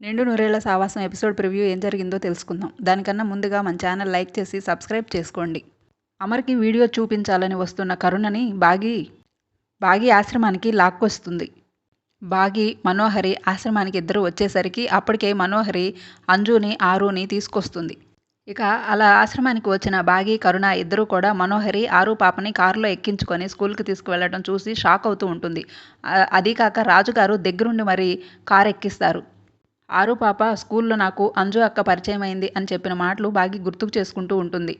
నిండు నూరేళ్ల సావాసం ఎపిసోడ్ ప్రివ్యూ ఏం జరిగిందో తెలుసుకుందాం. దానికన్నా ముందుగా మన ఛానల్ లైక్ చేసి సబ్స్క్రైబ్ చేసుకోండి. అమర్కి వీడియో చూపించాలని వస్తున్న కరుణని బాగి ఆశ్రమానికి లాక్కొస్తుంది. బాగి మనోహరి ఆశ్రమానికి ఇద్దరు వచ్చేసరికి అప్పటికే మనోహరి అంజుని ఆరుని తీసుకొస్తుంది. ఇక అలా ఆశ్రమానికి వచ్చిన బాగి కరుణ ఇద్దరూ కూడా మనోహరి ఆరు పాపని కారులో ఎక్కించుకొని స్కూల్కి తీసుకువెళ్ళడం చూసి షాక్ అవుతూ ఉంటుంది. అదీ కాక రాజుగారు దగ్గరుండి మరి కారు ఎక్కిస్తారు. ఆరు పాప స్కూల్లో నాకు అంజు అక్క పరిచయం అయింది అని చెప్పిన మాటలు బాగి గుర్తుకు చేసుకుంటూ ఉంటుంది.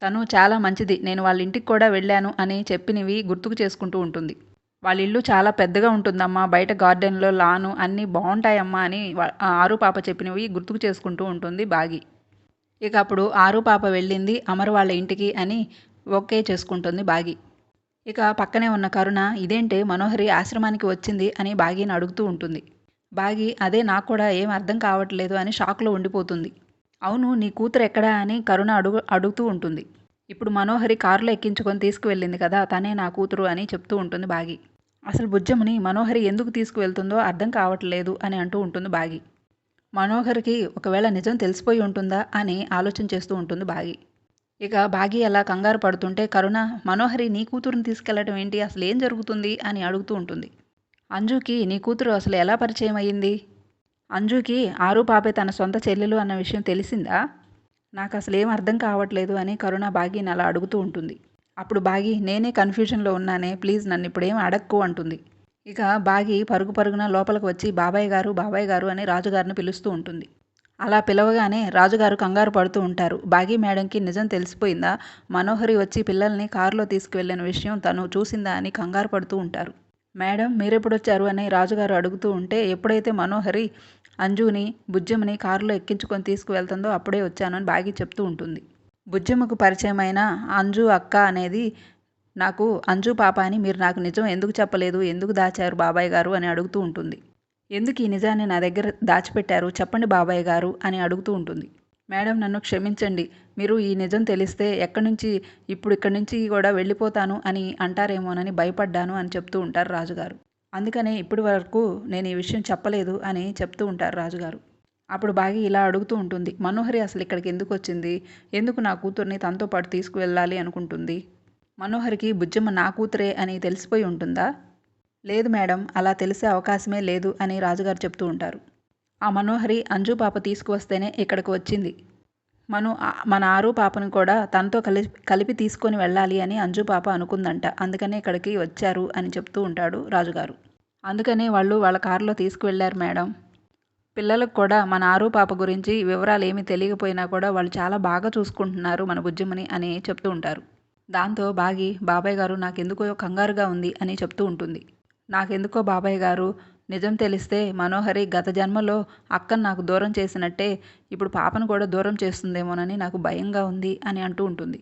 తను చాలా మంచిది, నేను వాళ్ళ ఇంటికి కూడా వెళ్ళాను అని చెప్పినవి గుర్తుకు చేసుకుంటూ ఉంటుంది. వాళ్ళ ఇల్లు చాలా పెద్దగా ఉంటుందమ్మా, బయట గార్డెన్లో లాను అన్నీ బాగుంటాయమ్మా అని ఆరు పాప చెప్పినవి గుర్తుకు చేసుకుంటూ ఉంటుంది బాగి. ఇక అప్పుడు ఆరు పాప వెళ్ళింది అమర్ వాళ్ళ ఇంటికి అని ఓకే చేసుకుంటుంది బాగి. ఇక పక్కనే ఉన్న కరుణ ఇదేంటే మనోహరి ఆశ్రమానికి వచ్చింది అని బాగిని అడుగుతూ ఉంటుంది. బాగి అదే నాకు కూడా ఏం అర్థం కావట్లేదు అని షాక్లో ఉండిపోతుంది. అవును, నీ కూతురు ఎక్కడా అని కరుణ అడుగుతూ ఉంటుంది. ఇప్పుడు మనోహరి కారులో ఎక్కించుకొని తీసుకువెళ్ళింది కదా, తనే నా కూతురు అని చెప్తూ ఉంటుంది బాగి. అసలు బుజ్జమ్మని మనోహరి ఎందుకు తీసుకువెళ్తుందో అర్థం కావట్లేదు అని అంటూ ఉంటుంది బాగి. మనోహరికి ఒకవేళ నిజం తెలిసిపోయి ఉంటుందా అని ఆలోచన చేస్తూ ఉంటుంది బాగి. ఇక బాగి అలా కంగారు పడుతుంటే కరుణ మనోహరి నీ కూతురుని తీసుకెళ్లడం ఏంటి, అసలు ఏం జరుగుతుంది అని అడుగుతూ ఉంటుంది. అంజుకి నీ కూతురు అసలు ఎలా పరిచయం అయ్యింది? అంజుకి ఆరు పాపే తన సొంత చెల్లెలు అన్న విషయం తెలిసిందా? నాకు అసలు ఏం అర్థం కావట్లేదు అని కరుణ బాగిని అలా అడుగుతూ ఉంటుంది. అప్పుడు బాగి నేనే కన్ఫ్యూజన్లో ఉన్నానే, ప్లీజ్ నన్ను ఇప్పుడేం అడక్కు అంటుంది. ఇక బాగి పరుగు పరుగున లోపలికి వచ్చి బాబాయ్ గారు అని రాజుగారిని పిలుస్తూ ఉంటుంది. అలా పిలవగానే రాజుగారు కంగారు పడుతూ ఉంటారు. బాగి మేడంకి నిజం తెలిసిపోయిందా? మనోహరి వచ్చి పిల్లల్ని కారులో తీసుకువెళ్ళిన విషయం తను చూసిందా అని కంగారు పడుతూ ఉంటారు. మేడం మీరెప్పుడొచ్చారు అని రాజుగారు అడుగుతూ ఉంటే ఎప్పుడైతే మనోహరి అంజుని బుజ్జమ్మని కారులో ఎక్కించుకొని తీసుకువెళ్తుందో అప్పుడే వచ్చాను అని బాగి చెప్తూ ఉంటుంది. బుజ్జమ్మకు పరిచయమైన అంజు అక్క అనేది నాకు అంజు పాప అని మీరు నాకు నిజం ఎందుకు చెప్పలేదు, ఎందుకు దాచారు బాబాయ్ గారు అని అడుగుతూ ఉంటుంది. ఎందుకు ఈ నిజాన్ని నా దగ్గర దాచిపెట్టారు చెప్పండి బాబాయ్ గారు అని అడుగుతూ ఉంటుంది. మేడం నన్ను క్షమించండి, మీరు ఈ నిజం తెలిస్తే ఇక్కడి నుంచి కూడా వెళ్ళిపోతాను అని అంటారేమోనని భయపడ్డాను అని చెప్తూ ఉంటారు రాజుగారు. అందుకనే ఇప్పటి వరకు నేను ఈ విషయం చెప్పలేదు అని చెప్తూ ఉంటారు రాజుగారు. అప్పుడు బాగి ఇలా అడుగుతూ ఉంటుంది, మనోహరి అసలు ఇక్కడికి ఎందుకు వచ్చింది, ఎందుకు నా కూతుర్ని తనతో పాటు తీసుకువెళ్ళాలి అనుకుంటుంది? మనోహరికి బుజ్జమ్మ నా కూతురే అని తెలిసిపోయి ఉంటుందా? లేదు మేడం, అలా తెలిసే అవకాశమే లేదు అని రాజుగారు చెప్తూ ఉంటారు. ఆ మనోహరి అంజు పాప తీసుకువస్తేనే ఇక్కడికి వచ్చింది. మన ఆరు పాపను కూడా తనతో కలిపి తీసుకొని వెళ్ళాలి అని అంజు పాప అనుకుందంట. అందుకనే ఇక్కడికి వచ్చారు అని చెప్తూ ఉంటాడు రాజుగారు. అందుకనే వాళ్ళు వాళ్ళ కారులో తీసుకువెళ్ళారు మేడం. పిల్లలకు కూడా మన ఆరు పాప గురించి వివరాలు ఏమీ తెలియకపోయినా కూడా వాళ్ళు చాలా బాగా చూసుకుంటున్నారు మన బుజ్జమ్మని అని చెప్తూ ఉంటారు. దాంతో బాగి బాబాయ్ గారు నాకెందుకో కంగారుగా ఉంది అని చెప్తూ ఉంటుంది. నాకెందుకో బాబాయ్ గారు నిజం తెలిస్తే మనోహరి గత జన్మలో అక్కను నాకు దూరం చేసినట్టే ఇప్పుడు పాపను కూడా దూరం చేస్తుందేమోనని నాకు భయంగా ఉంది అని అంటూ ఉంటుంది.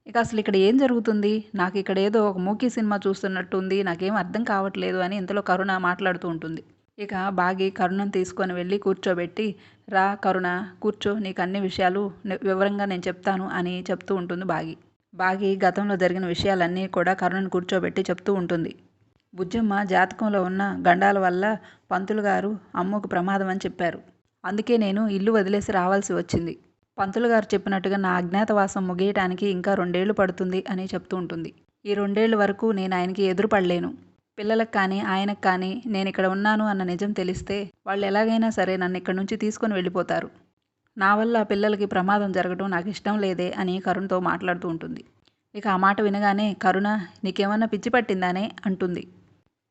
ఇక అసలు ఇక్కడ ఏం జరుగుతుంది, నాకు ఇక్కడ ఏదో ఒక మూకీ సినిమా చూస్తున్నట్టు ఉంది, నాకేం అర్థం కావట్లేదు అని ఇంతలో కరుణ మాట్లాడుతూ ఉంటుంది. ఇక బాగి కరుణను తీసుకొని వెళ్ళి కూర్చోబెట్టి రా కరుణ కూర్చో, నీకు అన్ని విషయాలు వివరంగా నేను చెప్తాను అని చెప్తూ ఉంటుంది బాగి. బాగి గతంలో జరిగిన విషయాలన్నీ కూడా కరుణను కూర్చోబెట్టి చెప్తూ ఉంటుంది. బుజ్జమ్మ జాతకంలో ఉన్న గండాల వల్ల పంతులు గారు అమ్మకు ప్రమాదం అని చెప్పారు. అందుకే నేను ఇల్లు వదిలేసి రావాల్సి వచ్చింది. పంతులు గారు చెప్పినట్టుగా నా అజ్ఞాతవాసం ముగియటానికి ఇంకా 2 ఏళ్ళు పడుతుంది అని చెప్తూ ఉంటుంది. ఈ 2 ఏళ్ళ వరకు నేను ఆయనకి ఎదురుపడలేను. పిల్లలకు కానీ ఆయనకు కానీ నేను ఇక్కడ ఉన్నాను అన్న నిజం తెలిస్తే వాళ్ళు ఎలాగైనా సరే నన్ను ఇక్కడి నుంచి తీసుకొని వెళ్ళిపోతారు. నా వల్ల పిల్లలకి ప్రమాదం జరగడం నాకు ఇష్టం లేదే అని కరుణతో మాట్లాడుతూ ఉంటుంది. ఇక ఆ మాట వినగానే కరుణ నీకేమన్నా పిచ్చి పట్టిందానే అంటుంది.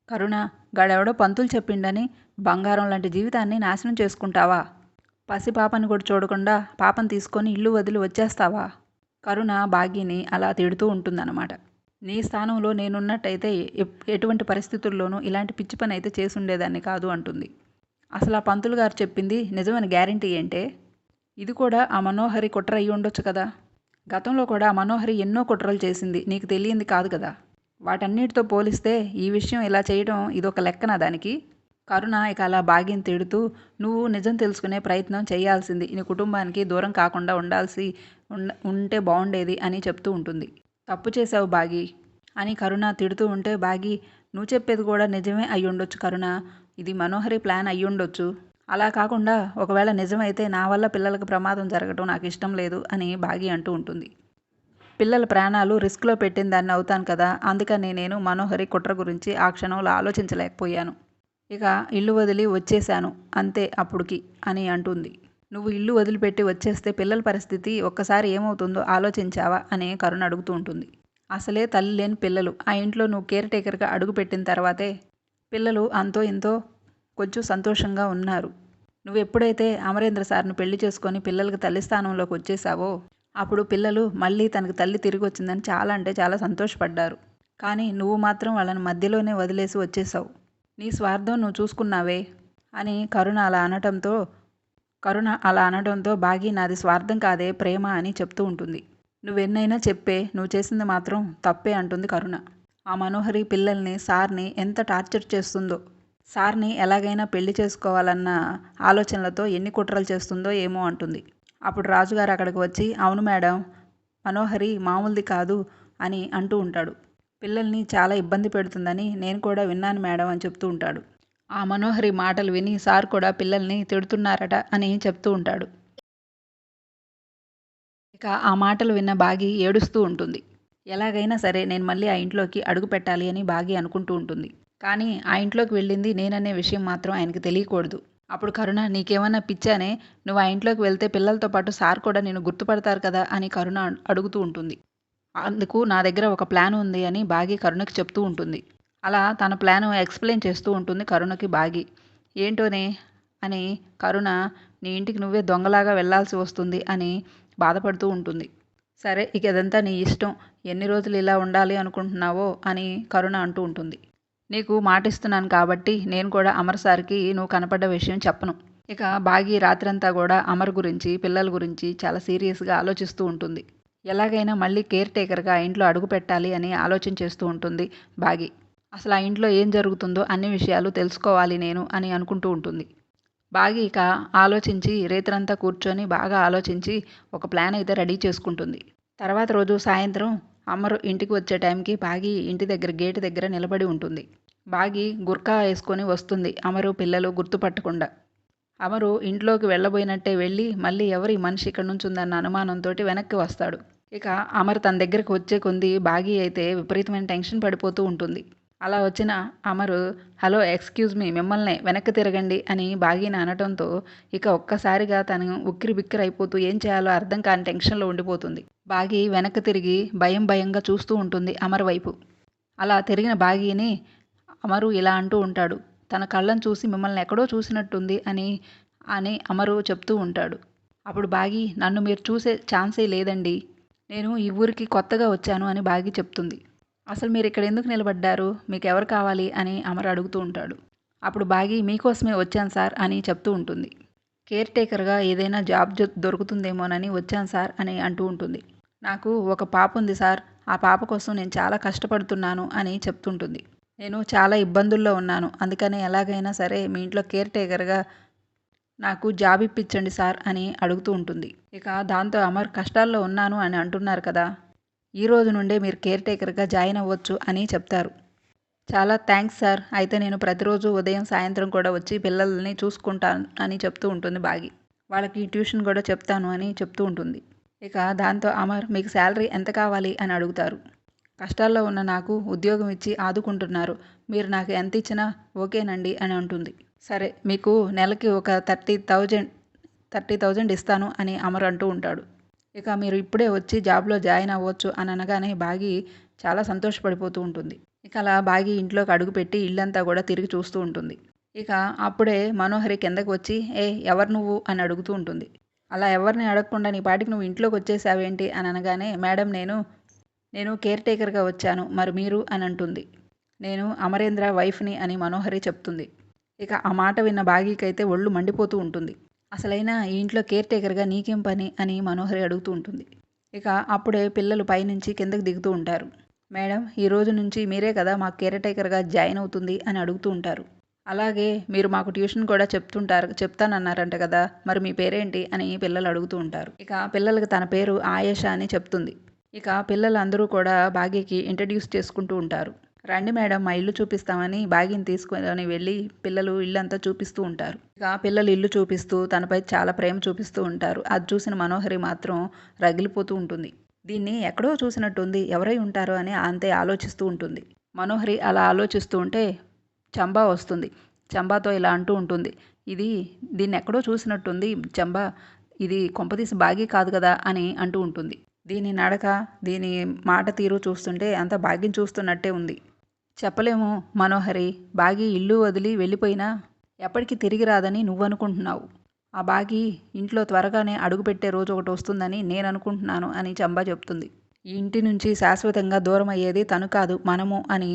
కరుణ గాడెవడో పంతులు చెప్పిండని బంగారం లాంటి జీవితాన్ని నాశనం చేసుకుంటావా? పసిపాపని కూడా చూడకుండా పాపను తీసుకొని ఇల్లు వదిలి వచ్చేస్తావా? కరుణ బాగిని అలా తిడుతూ ఉంటుందన్నమాట. నీ స్థానంలో నేనున్నట్టయితే ఎటువంటి పరిస్థితుల్లోనూ ఇలాంటి పిచ్చి పని అయితే చేసుండేదాన్ని కాదు అంటుంది. అసలు ఆ పంతులు గారు చెప్పింది నిజమని గ్యారంటీ ఏంటే? ఇది కూడా ఆ మనోహరి కుట్ర అయ్యి ఉండొచ్చు కదా. గతంలో కూడా ఆ మనోహరి ఎన్నో కుట్రలు చేసింది, నీకు తెలియంది కాదు కదా. వాటన్నిటితో పోలిస్తే ఈ విషయం ఇలా చేయడం ఇదొక లెక్కనా దానికి? కరుణ ఇక అలా బాగిని తిడుతూ నువ్వు నిజం తెలుసుకునే ప్రయత్నం చేయాల్సింది, నీ కుటుంబానికి దూరం కాకుండా ఉంటే బాగుండేది అని చెప్తూ ఉంటుంది. తప్పు చేసావు బాగి అని కరుణ తిడుతూ ఉంటే బాగి నువ్వు చెప్పేది కూడా నిజమే అయ్యుండొచ్చు కరుణ, ఇది మనోహరి ప్లాన్ అయ్యుండొచ్చు. అలా కాకుండా ఒకవేళ నిజమైతే నా వల్ల పిల్లలకు ప్రమాదం జరగటం నాకు ఇష్టం లేదు అని బాగి అంటూ ఉంటుంది. పిల్లల ప్రాణాలు రిస్క్లో పెట్టిన దాన్ని అవుతాను కదా, అందుకని నేను మనోహరి కుట్ర గురించి ఆ క్షణంలో ఆలోచించలేకపోయాను. ఇక ఇల్లు వదిలి వచ్చేశాను అంతే అప్పుడుకి అని అంటుంది. నువ్వు ఇల్లు వదిలిపెట్టి వచ్చేస్తే పిల్లల పరిస్థితి ఒక్కసారి ఏమవుతుందో ఆలోచించావా అని కరుణ అడుగుతూ ఉంటుంది. అసలే తల్లి లేని పిల్లలు ఆ ఇంట్లో నువ్వు కేర్ టేకర్గా అడుగుపెట్టిన తర్వాతే పిల్లలు అంతో ఇంతో కొంచెం సంతోషంగా ఉన్నారు. నువ్వు ఎప్పుడైతే అమరేంద్ర సార్ను పెళ్లి చేసుకొని పిల్లలకి తల్లి స్థానంలోకి వచ్చేసావో అప్పుడు పిల్లలు మళ్ళీ తనకు తల్లి తిరిగి వచ్చిందని చాలా అంటే చాలా సంతోషపడ్డారు. కానీ నువ్వు మాత్రం వాళ్ళని మధ్యలోనే వదిలేసి వచ్చేసావు. నీ స్వార్థం నువ్వు చూసుకున్నావే అని కరుణ అలా అనడంతో బాగి నాది స్వార్థం కాదే ప్రేమ అని చెప్తూ ఉంటుంది. నువ్వెన్నైనా చెప్పే, నువ్వు చేసింది మాత్రం తప్పే అంటుంది కరుణ. ఆ మనోహరి పిల్లల్ని సార్ని ఎంత టార్చర్ చేస్తుందో, సార్ని ఎలాగైనా పెళ్లి చేసుకోవాలన్న ఆలోచనలతో ఎన్ని కుట్రలు చేస్తుందో ఏమో అంటుంది. అప్పుడు రాజుగారు అక్కడికి వచ్చి అవును మేడం, మనోహరి మామూలుది కాదు అని అంటూ ఉంటాడు. పిల్లల్ని చాలా ఇబ్బంది పెడుతుందని నేను కూడా విన్నాను మేడం అని చెప్తూ ఉంటాడు. ఆ మనోహరి మాటలు విని సార్ కూడా పిల్లల్ని తిడుతున్నారట అని చెప్తూ ఉంటాడు. ఇక ఆ మాటలు విన్న బాగి ఏడుస్తూ ఉంటుంది. ఎలాగైనా సరే నేను మళ్ళీ ఆ ఇంట్లోకి అడుగు పెట్టాలి అని బాగి అనుకుంటూ ఉంటుంది. కానీ ఆ ఇంట్లోకి వెళ్ళింది నేననే విషయం మాత్రం ఆయనకి తెలియకూడదు. అప్పుడు కరుణ నీకేమన్నా పిచ్చానే, నువ్వు ఆ ఇంట్లోకి వెళ్తే పిల్లలతో పాటు సార్ కూడా నిన్ను గుర్తుపడతారు కదా అని కరుణ అడుగుతూ ఉంటుంది. అందుకు నా దగ్గర ఒక ప్లాన్ ఉంది అని బాగి కరుణకి చెప్తూ ఉంటుంది. అలా తన ప్లాను ఎక్స్ప్లెయిన్ చేస్తూ ఉంటుంది కరుణకి బాగి. ఏంటోనే అని కరుణ నీ ఇంటికి నువ్వే దొంగలాగా వెళ్ళాల్సి వస్తుంది అని బాధపడుతూ ఉంటుంది. సరే ఇక ఇదంతా నీ ఇష్టం, ఎన్ని రోజులు ఇలా ఉండాలి అనుకుంటున్నావో అని కరుణ అంటూ ఉంటుంది. నీకు మాటిస్తున్నాను కాబట్టి నేను కూడా అమర్ సార్కి నువ్వు కనపడ్డ విషయం చెప్పను. ఇక బాగి రాత్రంతా కూడా అమర్ గురించి పిల్లల గురించి చాలా సీరియస్గా ఆలోచిస్తూ ఉంటుంది. ఎలాగైనా మళ్ళీ కేర్ టేకర్గా ఆ ఇంట్లో అడుగు పెట్టాలి అని ఆలోచన చేస్తూ ఉంటుంది బాగి. అసలు ఆ ఇంట్లో ఏం జరుగుతుందో అన్ని విషయాలు తెలుసుకోవాలి నేను అని అనుకుంటూ ఉంటుంది. బాగి ఇక ఆలోచించి రేత్రంతా కూర్చొని బాగా ఆలోచించి ఒక ప్లాన్ అయితే రెడీ చేసుకుంటుంది. తర్వాత రోజు సాయంత్రం అమరు ఇంటికి వచ్చే టైంకి బాగి ఇంటి దగ్గర గేటు దగ్గర నిలబడి ఉంటుంది. బాగి గుర్కా వేసుకొని వస్తుంది అమరు పిల్లలు గుర్తుపట్టకుండా. అమరు ఇంట్లోకి వెళ్ళబోయినట్టే వెళ్ళి మళ్ళీ ఎవరు ఈ మనిషి ఇక్కడ నుంచి ఉందన్న అనుమానంతో వెనక్కి వస్తాడు. ఇక అమర్ తన దగ్గరికి వచ్చే కొంది బాగి అయితే విపరీతమైన టెన్షన్ పడిపోతూ ఉంటుంది. అలా వచ్చిన అమరు హలో ఎక్స్క్యూజ్ మీ, మిమ్మల్నే వెనక్కి తిరగండి అని బాగిని అనటంతో ఇక ఒక్కసారిగా తను ఉక్కిరి బిక్కిరి అయిపోతూ ఏం చేయాలో అర్థం కాని టెన్షన్లో ఉండిపోతుంది. బాగి వెనక్కి తిరిగి భయంగా చూస్తూ ఉంటుంది అమర్ వైపు. అలా తిరిగిన బాగిని అమరు ఇలా అంటూ ఉంటాడు. తన కళ్ళను చూసి మిమ్మల్ని ఎక్కడో చూసినట్టుంది అని అని అమరు చెప్తూ ఉంటాడు. అప్పుడు బాగి నన్ను మీరు చూసే ఛాన్సే లేదండి, నేను ఈ ఊరికి కొత్తగా వచ్చాను అని బాగి చెప్తుంది. అసలు మీరు ఇక్కడ ఎందుకు నిలబడ్డారు, మీకు ఎవరు కావాలి అని అమర్ అడుగుతూ ఉంటాడు. అప్పుడు బాగి మీకోసమే వచ్చాను సార్ అని చెప్తూ ఉంటుంది. కేర్ టేకర్గా ఏదైనా జాబ్ దొరుకుతుందేమోనని వచ్చాను సార్ అని అంటూ ఉంటుంది. నాకు ఒక పాప ఉంది సార్, ఆ పాప కోసం నేను చాలా కష్టపడుతున్నాను అని చెప్తుంటుంది. నేను చాలా ఇబ్బందుల్లో ఉన్నాను, అందుకని ఎలాగైనా సరే మీ ఇంట్లో కేర్ టేకర్గా నాకు జాబ్ ఇప్పించండి సార్ అని అడుగుతూ ఉంటుంది. ఇక దాంతో అమర్ కష్టాల్లో ఉన్నాను అని అంటున్నారు కదా, ఈ రోజు నుండే మీరు కేర్ టేకర్గా జాయిన్ అవ్వచ్చు అని చెప్తారు. చాలా థ్యాంక్స్ సార్, అయితే నేను ప్రతిరోజు ఉదయం సాయంత్రం కూడా వచ్చి పిల్లల్ని చూసుకుంటాను అని చెప్తూ ఉంటుంది బాగి. వాళ్ళకి ట్యూషన్ కూడా చెప్తాను అని చెప్తూ ఉంటుంది. ఇక దాంతో అమర్ మీకు శాలరీ ఎంత కావాలి అని అడుగుతారు. కష్టాల్లో ఉన్న నాకు ఉద్యోగం ఇచ్చి ఆదుకుంటున్నారు, మీరు నాకు ఎంత ఇచ్చినా ఓకేనండి అని అంటుంది. సరే మీకు నెలకి ఒక 30,000 ఇస్తాను అని అమర్ అంటూ ఉంటాడు. ఇక మీరు ఇప్పుడే వచ్చి జాబ్లో జాయిన్ అవ్వచ్చు అని అనగానే బాగి చాలా సంతోషపడిపోతూ ఉంటుంది. ఇక అలా బాగి ఇంట్లోకి అడుగుపెట్టి ఇల్లంతా కూడా తిరిగి చూస్తూ ఉంటుంది. ఇక అప్పుడే మనోహరి కిందకి వచ్చి ఎవరు నువ్వు అని అడుగుతూ ఉంటుంది. అలా ఎవరిని అడగకుండా నీ పాటికి నువ్వు ఇంట్లోకి వచ్చేసావేంటి అని అనగానే మేడం నేను కేర్ టేకర్గా వచ్చాను, మరి మీరు అని అంటుంది. నేను అమరేంద్ర వైఫ్ని అని మనోహరి చెప్తుంది. ఇక ఆ మాట విన్న బాగీకైతే ఒళ్ళు మండిపోతూ ఉంటుంది. అసలైనా ఈ ఇంట్లో కేర్ టేకర్గా నీకేం పని అని మనోహరి అడుగుతూ ఉంటుంది. ఇక అప్పుడే పిల్లలు పైనుంచి కిందకి దిగుతూ ఉంటారు. మేడం ఈ రోజు నుంచి మీరే కదా మాకు కేర్ టేకర్గా జాయిన్ అవుతుంది అని అడుగుతూ ఉంటారు. అలాగే మీరు మాకు ట్యూషన్ కూడా చెప్తానన్నారంట కదా, మరి మీ పేరేంటి అని పిల్లలు అడుగుతూ ఉంటారు. ఇక పిల్లలకి తన పేరు ఆయేషా అని చెప్తుంది. ఇక పిల్లలందరూ కూడా బాగీకి ఇంట్రడ్యూస్ చేసుకుంటూ ఉంటారు. రండి మేడం మా ఇల్లు చూపిస్తామని బాగిని తీసుకొని వెళ్ళి పిల్లలు ఇల్లంతా చూపిస్తూ ఉంటారు. ఇక పిల్లలు ఇల్లు చూపిస్తూ తనపై చాలా ప్రేమ చూపిస్తూ ఉంటారు. అది చూసిన మనోహరి మాత్రం రగిలిపోతూ ఉంటుంది. దీన్ని ఎక్కడో చూసినట్టుంది, ఎవరై ఉంటారో అని అంతే ఆలోచిస్తూ ఉంటుంది. మనోహరి అలా ఆలోచిస్తూ ఉంటే చంబా వస్తుంది. చంబాతో ఇలా అంటూ ఉంటుంది, దీన్ని ఎక్కడో చూసినట్టుంది చంబా, ఇది కొంపదీసి బాగి కాదు కదా అని అంటూ ఉంటుంది. దీని నడక, దీని మాట తీరు చూస్తుంటే అంత భాగ్యం చూస్తున్నట్టే ఉంది. చెప్పలేము మనోహరి, బాగి ఇల్లు వదిలి వెళ్ళిపోయినా ఎప్పటికీ తిరిగి రాదని నువ్వనుకుంటున్నావు. ఆ బాగి ఇంట్లో త్వరగానే అడుగుపెట్టే రోజు ఒకటి వస్తుందని నేను అనుకుంటున్నాను అని చంబా చెప్తుంది. ఈ ఇంటి నుంచి శాశ్వతంగా దూరం అయ్యేది తను కాదు, మనము అని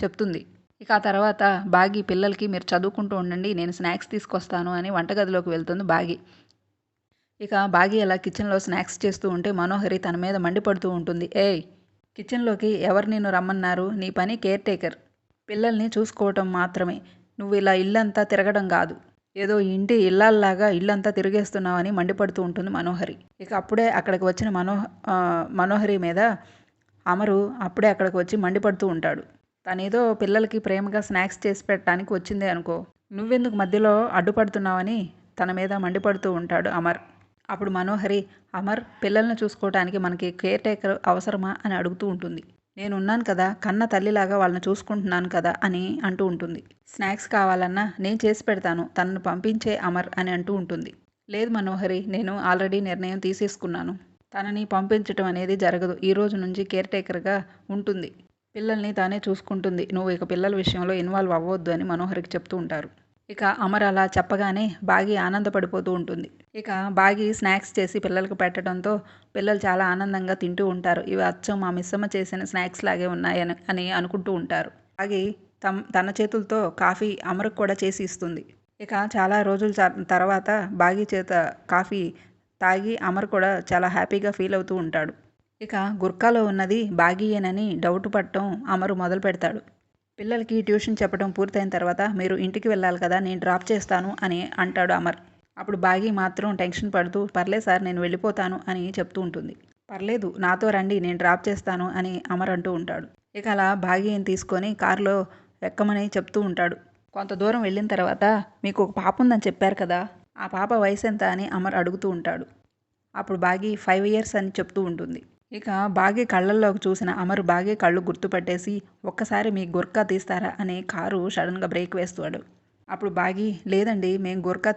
చెప్తుంది. ఇక ఆ తర్వాత బాగి పిల్లలకి మీరు చదువుకుంటూ ఉండండి, నేను స్నాక్స్ తీసుకొస్తాను అని వంటగదిలోకి వెళ్తుంది బాగి. ఇక బాగి అలా కిచెన్లో స్నాక్స్ చేస్తూ ఉంటే మనోహరి తన మీద మండిపడుతూ ఉంటుంది. ఏయ్, కిచెన్లోకి ఎవరు నిన్ను రమ్మన్నారు? నీ పని కేర్ టేకర్, పిల్లల్ని చూసుకోవటం మాత్రమే. నువ్వు ఇలా ఇల్లంతా తిరగడం కాదు, ఏదో ఇంటి ఇల్లాల్లాగా ఇల్లంతా తిరిగేస్తున్నావని మండిపడుతూ ఉంటుంది మనోహరి. ఇక అప్పుడే అక్కడికి వచ్చిన మనోహరి మీద అమరు అప్పుడే అక్కడికి వచ్చి మండిపడుతూ ఉంటాడు. తనేదో పిల్లలకి ప్రేమగా స్నాక్స్ చేసి పెట్టడానికి వచ్చిందే అనుకో, నువ్వెందుకు మధ్యలో అడ్డుపడుతున్నావని తన మీద మండిపడుతూ ఉంటాడు అమర్. అప్పుడు మనోహరి, అమర్, పిల్లల్ని చూసుకోవడానికి మనకి కేర్ టేకర్ అవసరమా అని అడుగుతూ ఉంటుంది. నేనున్నాను కదా, కన్న తల్లిలాగా వాళ్ళని చూసుకుంటున్నాను కదా అని అంటూ ఉంటుంది. స్నాక్స్ కావాలన్నా నేను చేసి పెడతాను, తనను పంపించే అమర్ అని అంటూ ఉంటుంది. లేదు మనోహరి, నేను ఆల్రెడీ నిర్ణయం తీసేసుకున్నాను, తనని పంపించటం అనేది జరగదు. ఈ రోజు నుంచి కేర్ టేకర్గా ఉంటుంది, పిల్లల్ని తానే చూసుకుంటుంది, నువ్వు ఇక పిల్లల విషయంలో ఇన్వాల్వ్ అవ్వద్దు అని మనోహరికి చెప్తూ ఉంటారు. ఇక అమర్ అలా చెప్పగానే బాగి ఆనందపడిపోతూ ఉంటుంది. ఇక బాగి స్నాక్స్ చేసి పిల్లలకు పెట్టడంతో పిల్లలు చాలా ఆనందంగా తింటూ ఉంటారు. ఇవి అచ్చం మా మిస్సమ్మ చేసిన స్నాక్స్ లాగే ఉన్నాయని అని అనుకుంటూ ఉంటారు. బాగి తన చేతులతో కాఫీ అమర్కు కూడా చేసి ఇస్తుంది. ఇక చాలా రోజుల తర్వాత బాగి చేత కాఫీ తాగి అమర్ కూడా చాలా హ్యాపీగా ఫీల్ అవుతూ ఉంటాడు. ఇక గుర్కాలో ఉన్నది బాగియేనని డౌట్ పడటం అమరు మొదలు పెడతాడు. పిల్లలకి ట్యూషన్ చెప్పడం పూర్తయిన తర్వాత మీరు ఇంటికి వెళ్ళాలి కదా, నేను డ్రాప్ చేస్తాను అని అంటాడు అమర్. అప్పుడు బాగి మాత్రం టెన్షన్ పడుతూ, పర్లేదు సార్, నేను వెళ్ళిపోతాను అని చెప్తూ ఉంటుంది. పర్లేదు, నాతో రండి, నేను డ్రాప్ చేస్తాను అని అమర్ అంటూ ఉంటాడు. ఇక అలా బాగిని తీసుకొని కారులో ఎక్కమని చెప్తూ ఉంటాడు. కొంత దూరం వెళ్ళిన తర్వాత, మీకు ఒక పాప ఉందని చెప్పారు కదా, ఆ పాప వయసు ఎంత అని అమర్ అడుగుతూ ఉంటాడు. అప్పుడు బాగి 5 years అని చెప్తూ ఉంటుంది. ఇక బాగి కళ్ళల్లోకి చూసిన అమరు బాగి కళ్ళు గుర్తుపట్టేసి, ఒక్కసారి మీ గుర్కా తీస్తారా అని కారు సడన్గా బ్రేక్ వేస్తాడు. అప్పుడు బాగి, లేదండి, మేము గుర్కా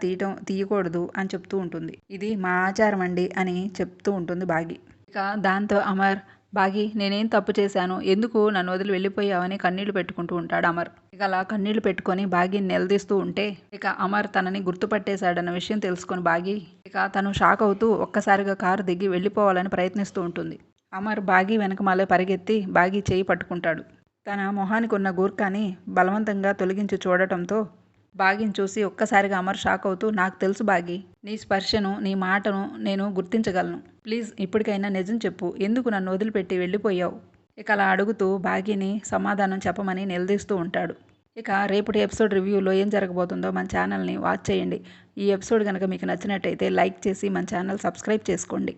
తీయకూడదు అని చెప్తూ ఉంటుంది. ఇది మా ఆచారం అండి అని చెప్తూ ఉంటుంది బాగి. ఇక దాంతో అమర్, బాగి, నేనేం తప్పు చేశాను, ఎందుకు నన్ను వదిలి వెళ్ళిపోయావని కన్నీళ్లు పెట్టుకుంటూ ఉంటాడు అమర్. ఇక అలా కన్నీళ్లు పెట్టుకొని బాగిని నిలదీస్తూ ఉంటే ఇక అమర్ తనని గుర్తుపట్టేశాడన్న విషయం తెలుసుకొని బాగి ఇక తను షాక్ అవుతూ ఒక్కసారిగా కారు దిగి వెళ్ళిపోవాలని ప్రయత్నిస్తూ ఉంటుంది. అమర్ బాగి వెనకమాలే పరిగెత్తి బాగి చేయి పట్టుకుంటాడు. తన మొహానికి ఉన్న గూర్ఖాని బలవంతంగా తొలగించి చూడటంతో బాగిని చూసి ఒక్కసారిగా అమర్ షాక్ అవుతూ, నాకు తెలుసు బాగి, నీ స్పర్శను, నీ మాటను నేను గుర్తించగలను, ప్లీజ్ ఇప్పటికైనా నిజం చెప్పు, ఎందుకు నన్ను వదిలిపెట్టి వెళ్ళిపోయావు? ఇక అలా అడుగుతూ బాగిని సమాధానం చెప్పమని నిలదీస్తూ ఉంటాడు. ఇక రేపటి ఎపిసోడ్ రివ్యూలో ఏం జరగబోతుందో మన ఛానల్ని వాచ్ చేయండి. ఈ ఎపిసోడ్ కనుక మీకు నచ్చినట్టయితే లైక్ చేసి మన ఛానల్ సబ్స్క్రైబ్ చేసుకోండి.